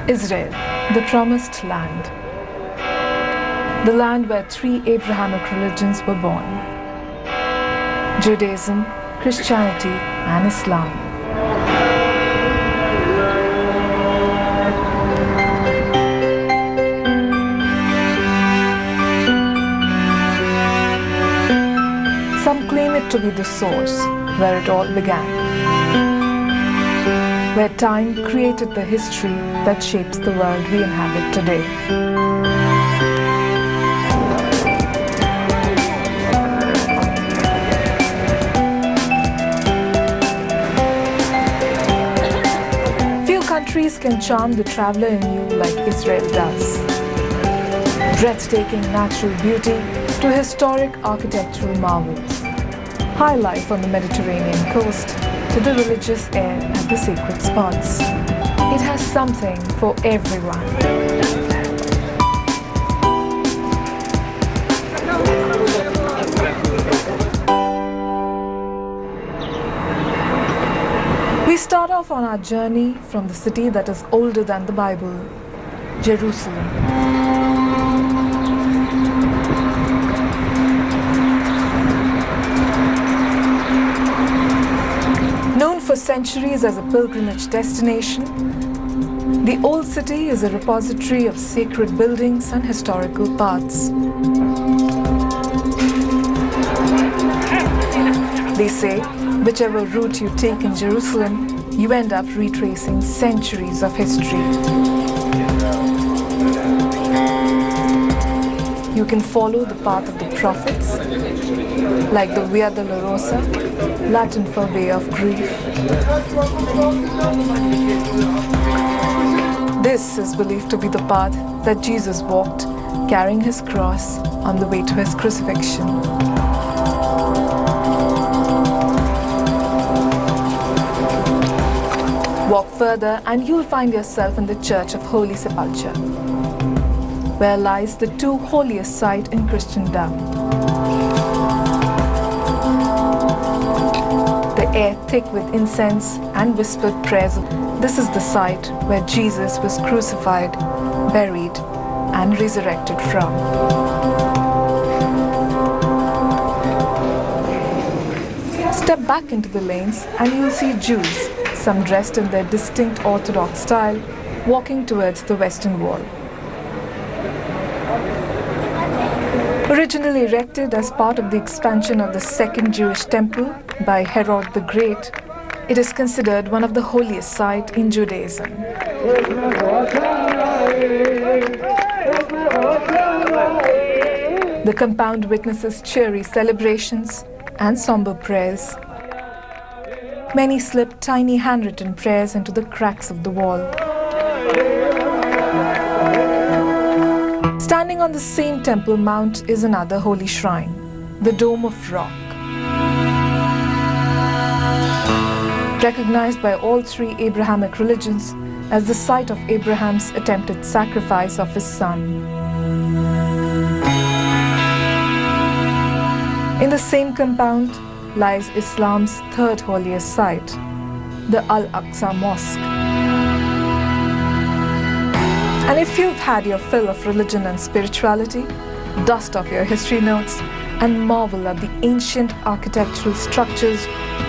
Israel, the promised land. The land where three Abrahamic religions were born: Judaism, Christianity, and Islam. Some claim it to be the source where it all began, where time created the history that shapes the world we inhabit today. Few countries can charm the traveler in you like Israel does. Breathtaking natural beauty to historic architectural marvels. High life on the Mediterranean coast to the religious air at the sacred spots. It has something for everyone. We start off on our journey from the city that is older than the Bible, Jerusalem. Known for centuries as a pilgrimage destination, the Old City is a repository of sacred buildings and historical paths. They say, whichever route you take in Jerusalem, you end up retracing centuries of history. You can follow the path of the prophets, like the Via Dolorosa, Latin for Way of Grief. This is believed to be the path that Jesus walked, carrying his cross on the way to his crucifixion. Walk further and you'll find yourself in the Church of Holy Sepulchre, where lies the two holiest sites in Christendom. The air thick with incense and whispered prayers. This is the site where Jesus was crucified, buried, and resurrected from. Step back into the lanes and you'll see Jews, some dressed in their distinct Orthodox style, walking towards the Western Wall. Originally erected as part of the expansion of the Second Jewish Temple by Herod the Great, it is considered one of the holiest sites in Judaism. The compound witnesses cheery celebrations and somber prayers. Many slip tiny handwritten prayers into the cracks of the wall. Standing on the same Temple Mount is another holy shrine, the Dome of Rock. Recognized by all three Abrahamic religions as the site of Abraham's attempted sacrifice of his son. In the same compound lies Islam's third holiest site, the Al-Aqsa Mosque. And if you've had your fill of religion and spirituality, dust off your history notes and marvel at the ancient architectural structures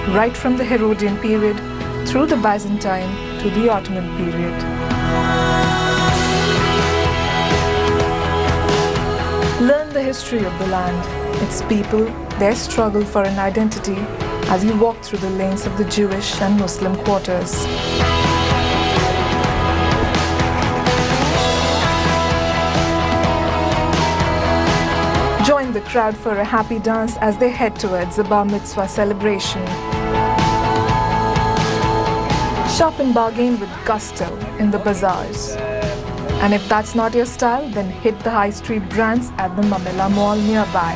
right from the Herodian period through the Byzantine to the Ottoman period. Learn the history of the land, its people, their struggle for an identity as you walk through the lanes of the Jewish and Muslim quarters. Join the crowd for a happy dance as they head towards the Bar Mitzvah celebration. Shop and bargain with gusto in the bazaars. And if that's not your style, then hit the high street brands at the Mamela Mall nearby.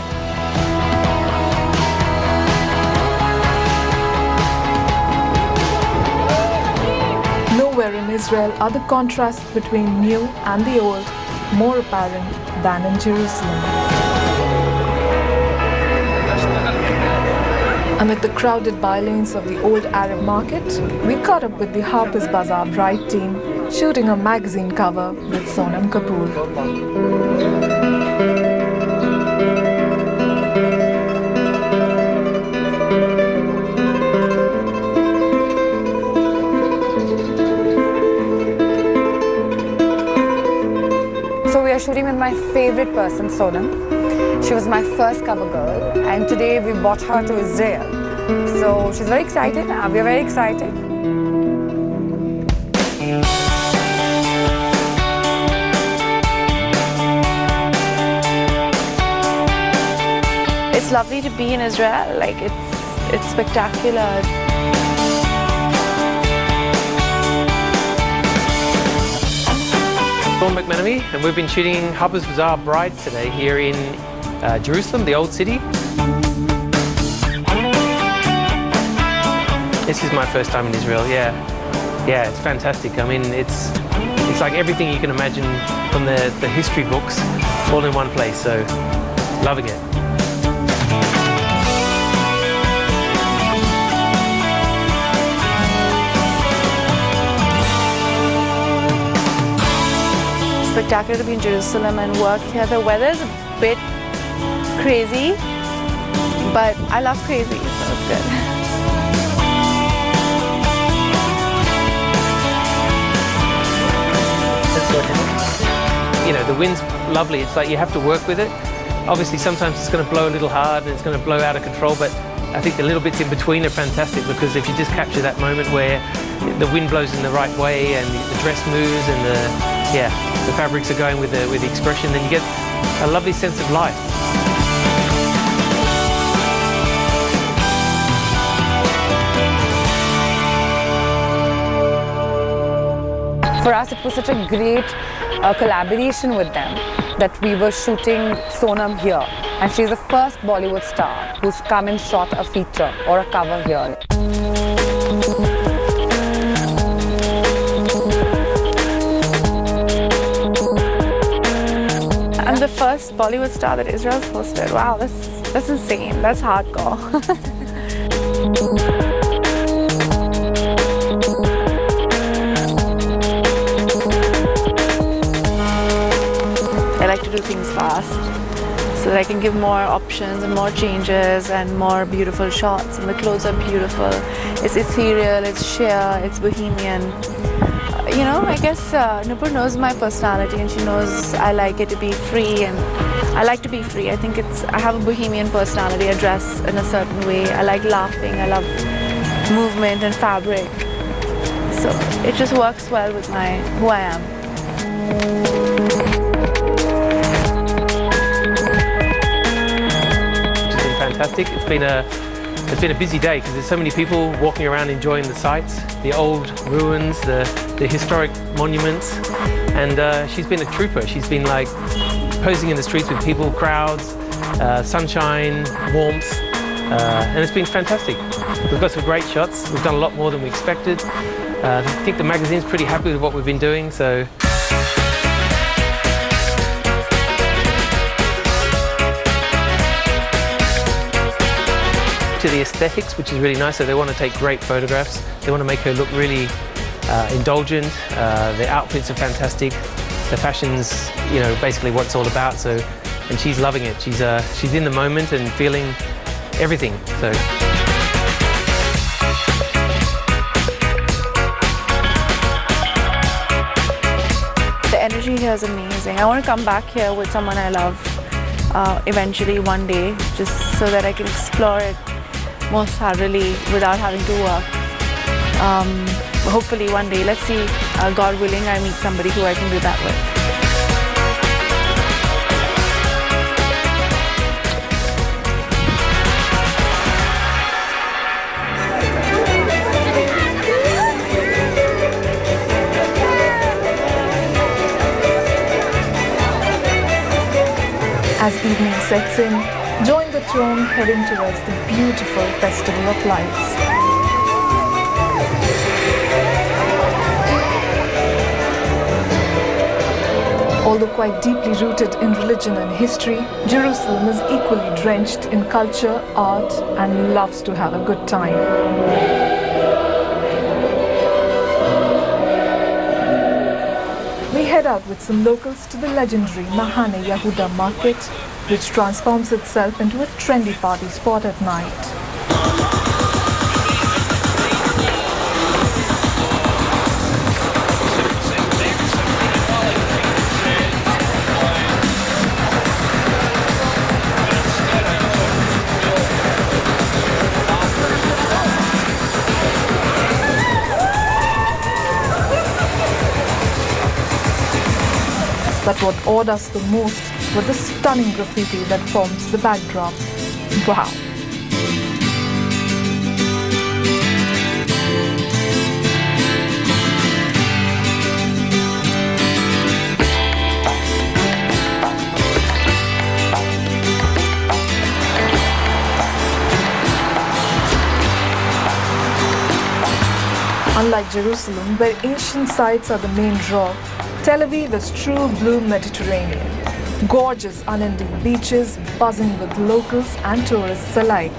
Nowhere in Israel are the contrasts between new and the old more apparent than in Jerusalem. Amid the crowded bylanes of the old Arab market, we caught up with the Harper's Bazaar Bride team shooting a magazine cover with Sonam Kapoor. So we are shooting with my favorite person, Sonam. She was my first cover girl, and today we brought her to Israel. So she's very excited. We are very excited. It's lovely to be in Israel. Like it's spectacular. I'm McManamy, and we've been shooting Harper's Bazaar Bride today here in Jerusalem, the old city. This is my first time in Israel. Yeah, it's fantastic. I mean, it's like everything you can imagine from the history books, all in one place. So, loving it. Spectacular to be in Jerusalem and work here. The weather is a bit crazy, but I love crazy, so it's good. You know, the wind's lovely. It's like you have to work with it. Obviously, sometimes it's going to blow a little hard and it's going to blow out of control, but I think the little bits in between are fantastic because if you just capture that moment where the wind blows in the right way and the dress moves and the fabrics are going with the expression, then you get a lovely sense of life. For us, it was such a great collaboration with them that we were shooting Sonam here. And she's the first Bollywood star who's come and shot a feature or a cover here. I'm the first Bollywood star that Israel's hosted. Wow, that's insane. That's hardcore. I like to do things fast so that I can give more options and more changes and more beautiful shots. And the clothes are beautiful. It's ethereal, it's sheer, it's bohemian. You know, I guess Nupur knows my personality and she knows I like it to be free, and I like to be free. I think I have a bohemian personality. I dress in a certain way. I like laughing. I love movement and fabric. So it just works well with who I am. It's been fantastic. It's been a busy day because there's so many people walking around enjoying the sights, the old ruins, the historic monuments, and she's been a trooper. She's been like posing in the streets with people, crowds, sunshine, warmth, and it's been fantastic. We've got some great shots. We've done a lot more than we expected. I think the magazine's pretty happy with what we've been doing, so. To the aesthetics, which is really nice. So they want to take great photographs. They want to make her look really indulgent. The outfits are fantastic. The fashion's, you know, basically what it's all about. So, and she's loving it. She's in the moment and feeling everything. So. The energy here is amazing. I want to come back here with someone I love eventually one day, just so that I can explore it more thoroughly without having to work. Hopefully one day, let's see, God willing, I meet somebody who I can do that with. As evening sets in, join the throng heading towards the beautiful Festival of Lights. Although quite deeply rooted in religion and history, Jerusalem is equally drenched in culture, art, and loves to have a good time. We head out with some locals to the legendary Mahane Yehuda market, which transforms itself into a trendy party spot at night. But what awed us the most was the stunning graffiti that forms the backdrop. Wow! Unlike Jerusalem, where ancient sites are the main draw, Tel Aviv is true blue Mediterranean. Gorgeous unending beaches buzzing with locals and tourists alike.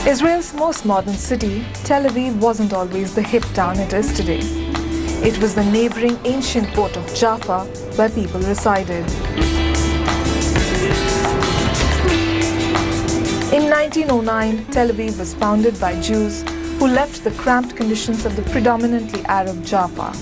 Israel's most modern city, Tel Aviv wasn't always the hip town it is today. It was the neighboring ancient port of Jaffa where people resided. In 1909, Tel Aviv was founded by Jews who left the cramped conditions of the predominantly Arab Jaffa.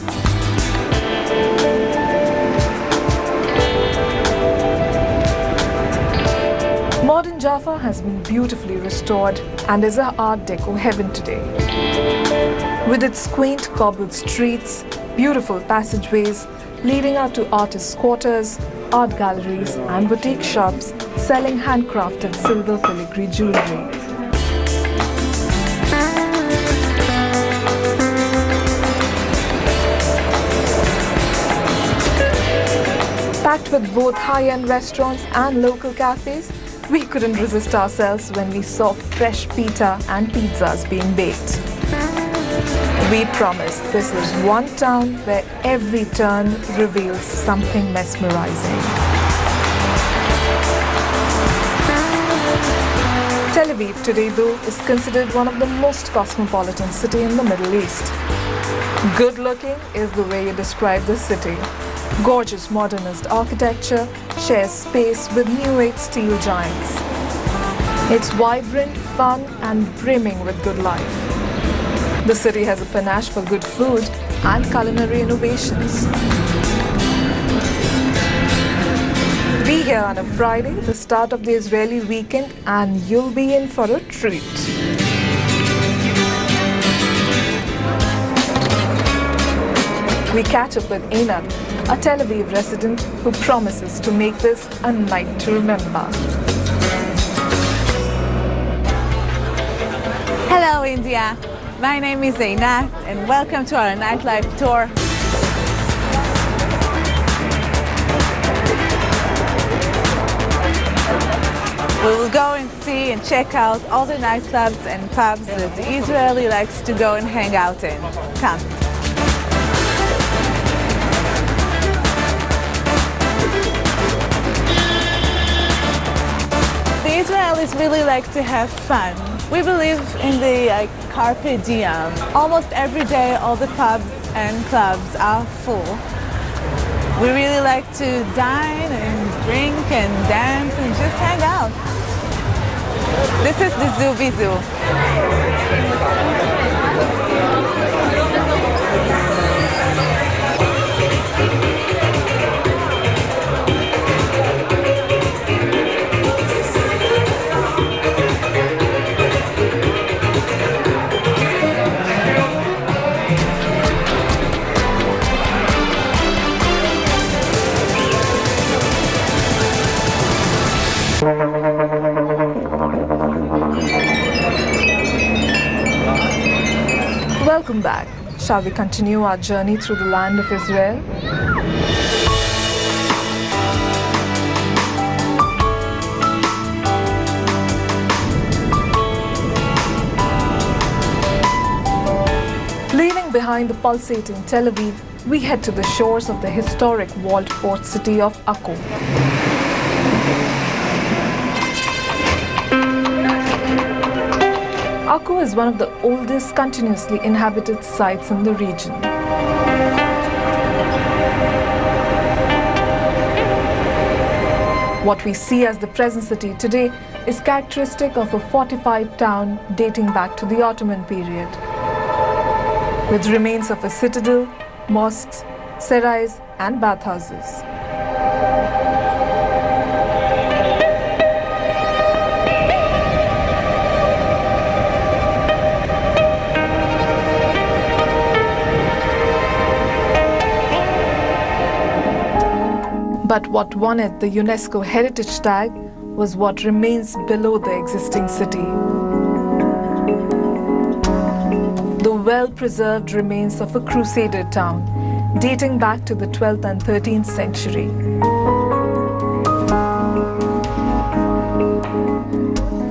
Modern Jaffa has been beautifully restored and is an Art Deco heaven today. With its quaint cobbled streets, beautiful passageways leading out to artists' quarters, art galleries and boutique shops selling handcrafted silver filigree jewelry. Packed with both high-end restaurants and local cafes, we couldn't resist ourselves when we saw fresh pita and pizzas being baked. We promise this is one town where every turn reveals something mesmerizing. Tel Aviv today, though, is considered one of the most cosmopolitan cities in the Middle East. Good looking is the way you describe the city. Gorgeous modernist architecture shares space with new age steel giants. It's vibrant, fun, and brimming with good life. The city has a panache for good food and culinary innovations. Be here on a Friday, the start of the Israeli weekend, and you'll be in for a treat. We catch up with Einat, a Tel Aviv resident who promises to make this a night to remember. Hello India, my name is Einat and welcome to our nightlife tour. We will go and see and check out all the nightclubs and pubs that the Israeli likes to go and hang out in. Come. The Israelis really like to have fun. We believe in the carpe diem. Almost every day all the pubs and clubs are full. We really like to dine and drink and dance and just hang out. This is the Zubi Zoo. Welcome back. shall we continue our journey through the land of Israel? Leaving behind the pulsating Tel Aviv, we head to the shores of the historic walled port city of Akko. Akko is one of the oldest continuously inhabited sites in the region. What we see as the present city today is characteristic of a fortified town dating back to the Ottoman period, with remains of a citadel, mosques, serais and bathhouses. But what won it the UNESCO heritage tag was what remains below the existing city. The well-preserved remains of a crusader town dating back to the 12th and 13th century.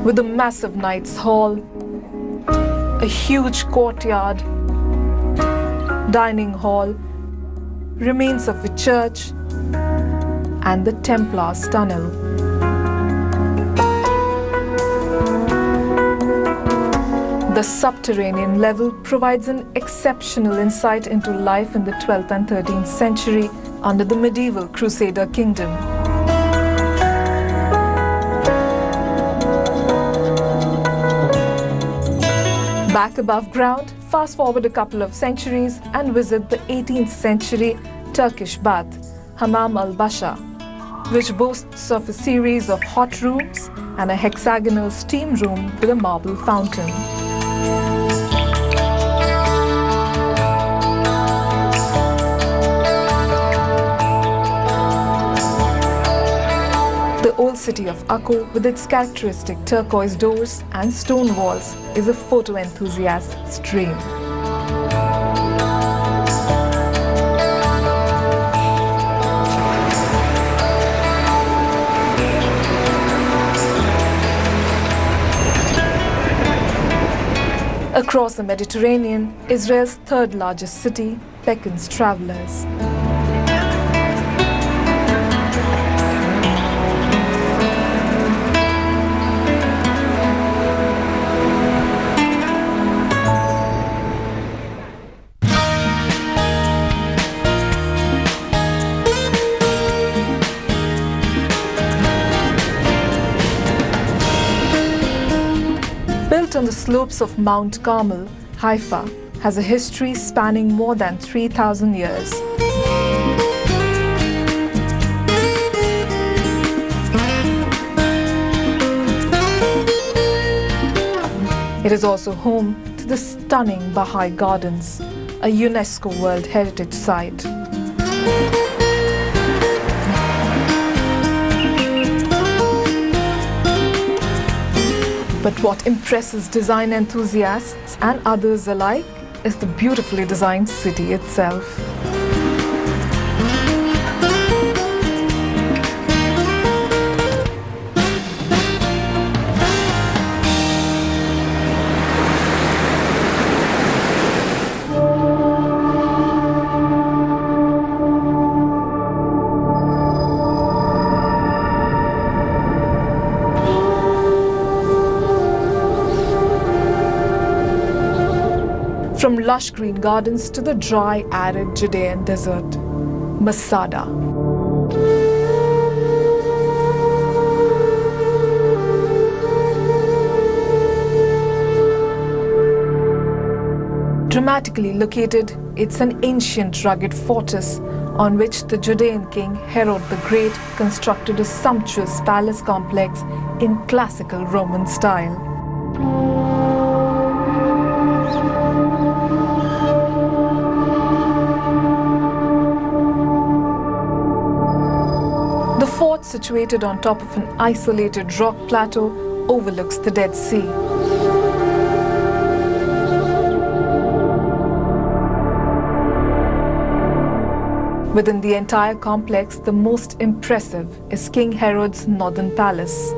With a massive knight's hall, a huge courtyard, dining hall, remains of a church, and the Templars tunnel. The subterranean level provides an exceptional insight into life in the 12th and 13th century under the medieval Crusader kingdom. Back above ground, fast forward a couple of centuries and visit the 18th century Turkish bath, Hammam al-Basha, which boasts of a series of hot rooms and a hexagonal steam room with a marble fountain. The old city of Akko, with its characteristic turquoise doors and stone walls, is a photo enthusiast's dream. Across the Mediterranean, Israel's third largest city beckons travelers. Built on the slopes of Mount Carmel, Haifa has a history spanning more than 3,000 years. It is also home to the stunning Baha'i Gardens, a UNESCO World Heritage Site. But what impresses design enthusiasts and others alike is the beautifully designed city itself. From lush green gardens to the dry, arid Judean desert, Masada. Dramatically located, it's an ancient rugged fortress on which the Judean king Herod the Great constructed a sumptuous palace complex in classical Roman style. The fort, situated on top of an isolated rock plateau, overlooks the Dead Sea. Within the entire complex, the most impressive is King Herod's northern palace,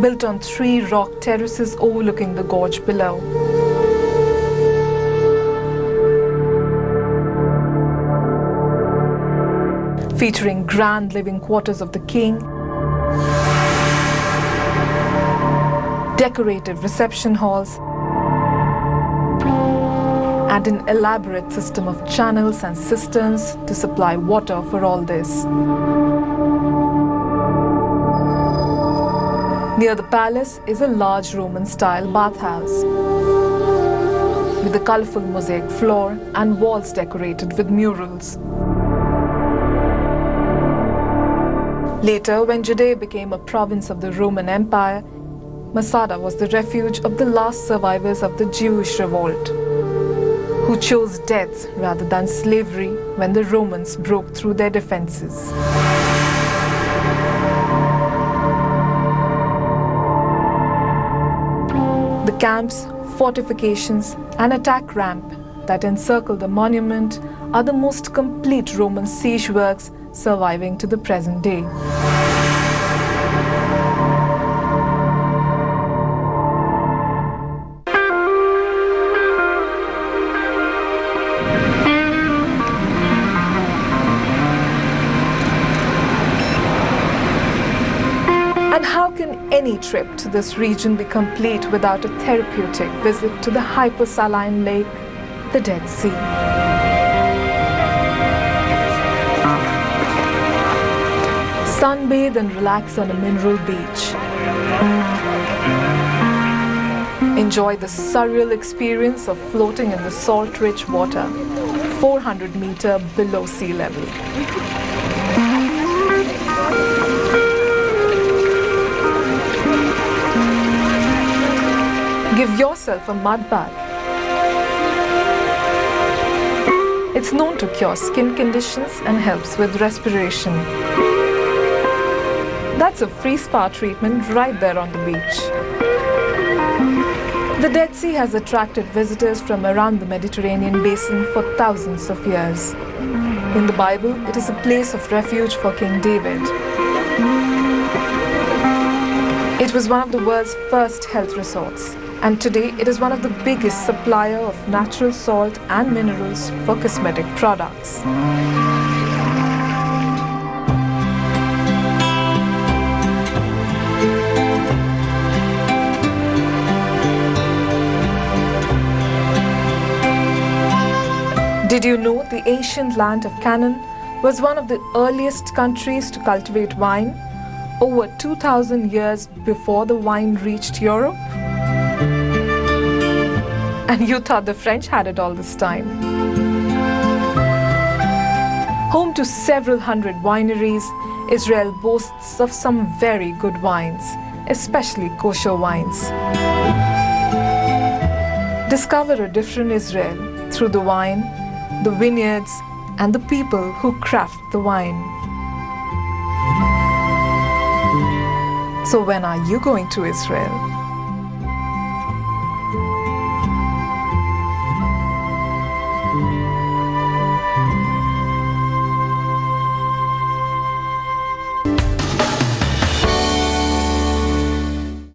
built on 3 rock terraces overlooking the gorge below. Featuring grand living quarters of the king, decorative reception halls, and an elaborate system of channels and cisterns to supply water for all this. Near the palace is a large Roman-style bathhouse with a colorful mosaic floor and walls decorated with murals. Later, when Judea became a province of the Roman Empire, Masada was the refuge of the last survivors of the Jewish revolt, who chose death rather than slavery when the Romans broke through their defenses. The camps, fortifications, and attack ramp that encircle the monument are the most complete Roman siege works surviving to the present day. And how can any trip to this region be complete without a therapeutic visit to the hypersaline lake, the Dead Sea? Sunbathe and relax on a mineral beach. Enjoy the surreal experience of floating in the salt-rich water, 400 meters below sea level. Give yourself a mud bath. It's known to cure skin conditions and helps with respiration. That's a free spa treatment right there on the beach. The Dead Sea has attracted visitors from around the Mediterranean basin for thousands of years. In the Bible, it is a place of refuge for King David. It was one of the world's first health resorts, and today it is one of the biggest supplier of natural salt and minerals for cosmetic products. Did you know the ancient land of Canaan was one of the earliest countries to cultivate wine, over 2,000 years before the wine reached Europe? And you thought the French had it all this time. Home to several hundred wineries, Israel boasts of some very good wines, especially kosher wines. Discover a different Israel through the wine, the vineyards, and the people who craft the wine. So when are you going to Israel?